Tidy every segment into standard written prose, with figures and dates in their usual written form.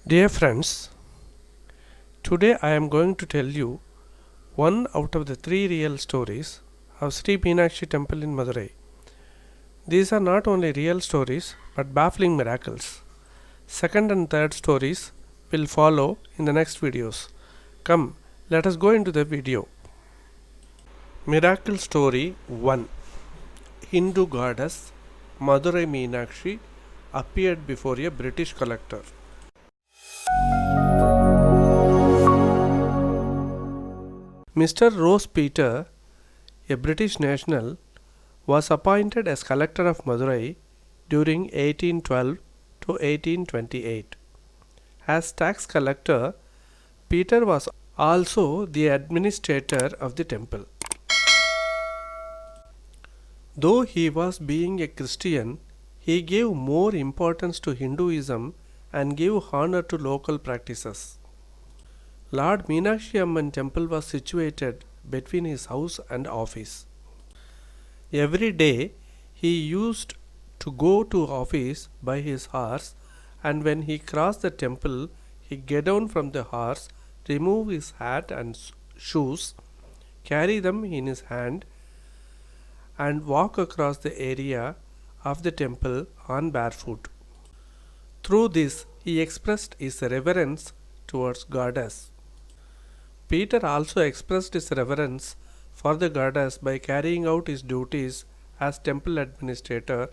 Dear friends, today I am going to tell you one out of the three real stories of Sri Meenakshi Temple in Madurai. These are not only real stories but baffling miracles. Second and third stories will follow in the next videos. Come, let us go into the video. Miracle Story 1. Hindu goddess Madurai Meenakshi appeared before a British collector. Mr. Rose Peter, a British national, was appointed as collector of Madurai during 1812 to 1828. As tax collector, Peter was also the administrator of the temple. Though he was being a Christian, he gave more importance to Hinduism and gave honor to local practices. Lord Meenakshi Amman temple was situated between his house and office. Every day he used to go to office by his horse, and when he crossed the temple he get down from the horse, remove his hat and shoes, carry them in his hand and walk across the area of the temple on barefoot. Through this he expressed his reverence towards goddess. Peter also expressed his reverence for the goddess by carrying out his duties as temple administrator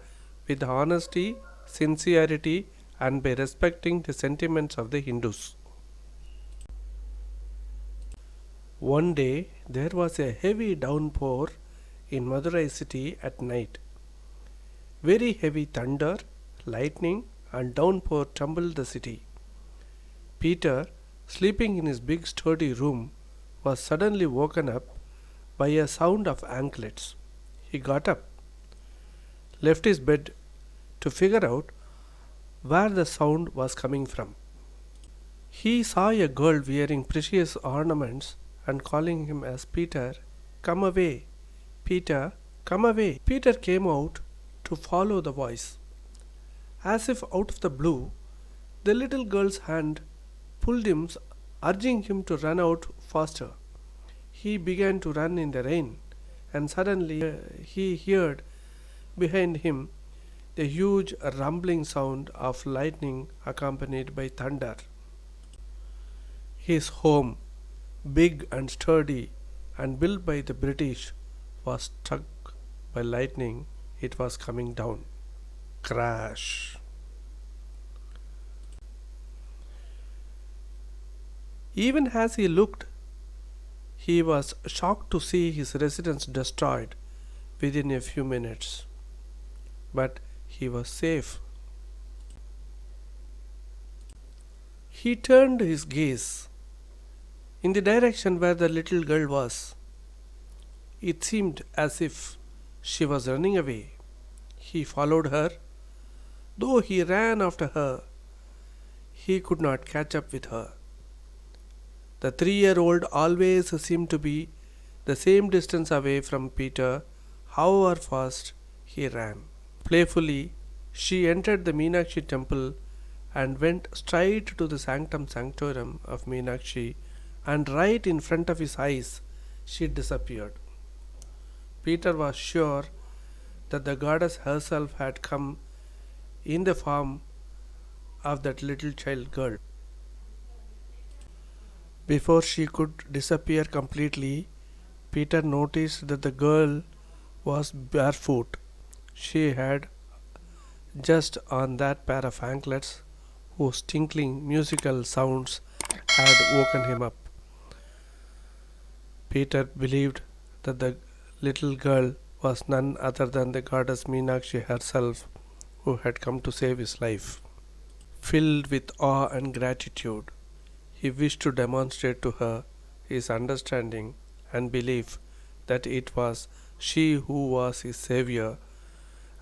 with honesty, sincerity, and by respecting the sentiments of the Hindus. One day there was a heavy downpour in Madurai city at night. Very heavy thunder, lightning, and downpour tumbled the city. Peter, sleeping in his big sturdy room, was suddenly woken up by a sound of anklets. He got up, left his bed to figure out where the sound was coming from. He saw a girl wearing precious ornaments and calling him as Peter, "Come away, Peter, come away." Peter came out to follow the voice. As if out of the blue, the little girl's hand pulled him, urging him to run out faster. He began to run in the rain, and suddenly he heard behind him the huge rumbling sound of lightning accompanied by thunder. His home, big and sturdy and built by the British, was struck by lightning. It was coming down. Crash. Even as he looked, he was shocked to see his residence destroyed within a few minutes. But he was safe. He turned his gaze in the direction where the little girl was. It seemed as if she was running away. He followed her. Though he ran after her, he could not catch up with her. The 3-year-old always seemed to be the same distance away from Peter, however fast he ran. Playfully, she entered the Meenakshi temple and went straight to the sanctum sanctorum of Meenakshi, and right in front of his eyes she disappeared. Peter was sure that the goddess herself had come in the form of that little child girl. Before she could disappear completely, Peter noticed that the girl was barefoot. She had just on that pair of anklets whose tinkling musical sounds had woken him up. Peter believed that the little girl was none other than the goddess Meenakshi herself, who had come to save his life. Filled with awe and gratitude, he wished to demonstrate to her his understanding and belief that it was she who was his savior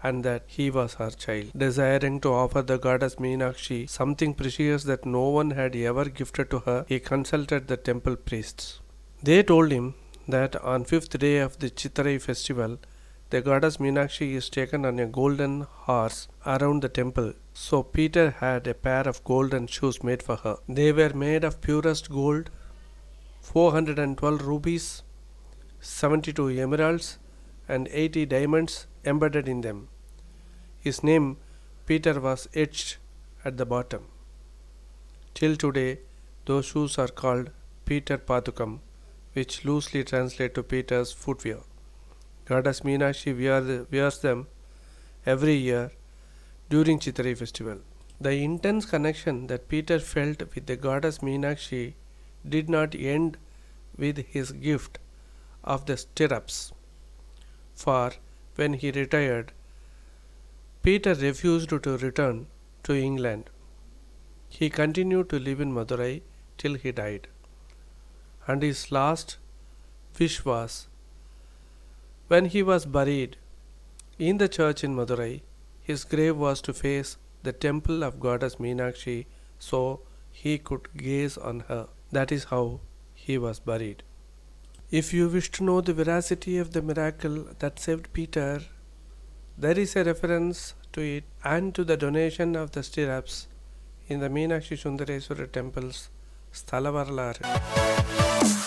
and that he was her child. Desiring to offer the goddess Meenakshi something precious that no one had ever gifted to her, he consulted the temple priests. They told him that on 5th day of the Chitrai festival, the goddess Meenakshi is taken on a golden horse around the temple. So Peter had a pair of golden shoes made for her. They were made of purest gold, 412 rubies, 72 emeralds, and 80 diamonds embedded in them. His name, Peter, was etched at the bottom. Till today, those shoes are called Peter Padukam, which loosely translate to Peter's footwear. Goddess Meenakshi wears them every year during Chitrai festival. The intense connection that Peter felt with the goddess Meenakshi did not end with his gift of the stirrups, for when he retired, Peter refused to return to England. He continued to live in Madurai till he died, and his last wish was, when he was buried in the church in Madurai, his grave was to face the temple of goddess Meenakshi so he could gaze on her. That is how he was buried. If you wish to know the veracity of the miracle that saved Peter, there is a reference to it and to the donation of the stirrups in the Meenakshi Sundareswara temple's Sthala Varalaru.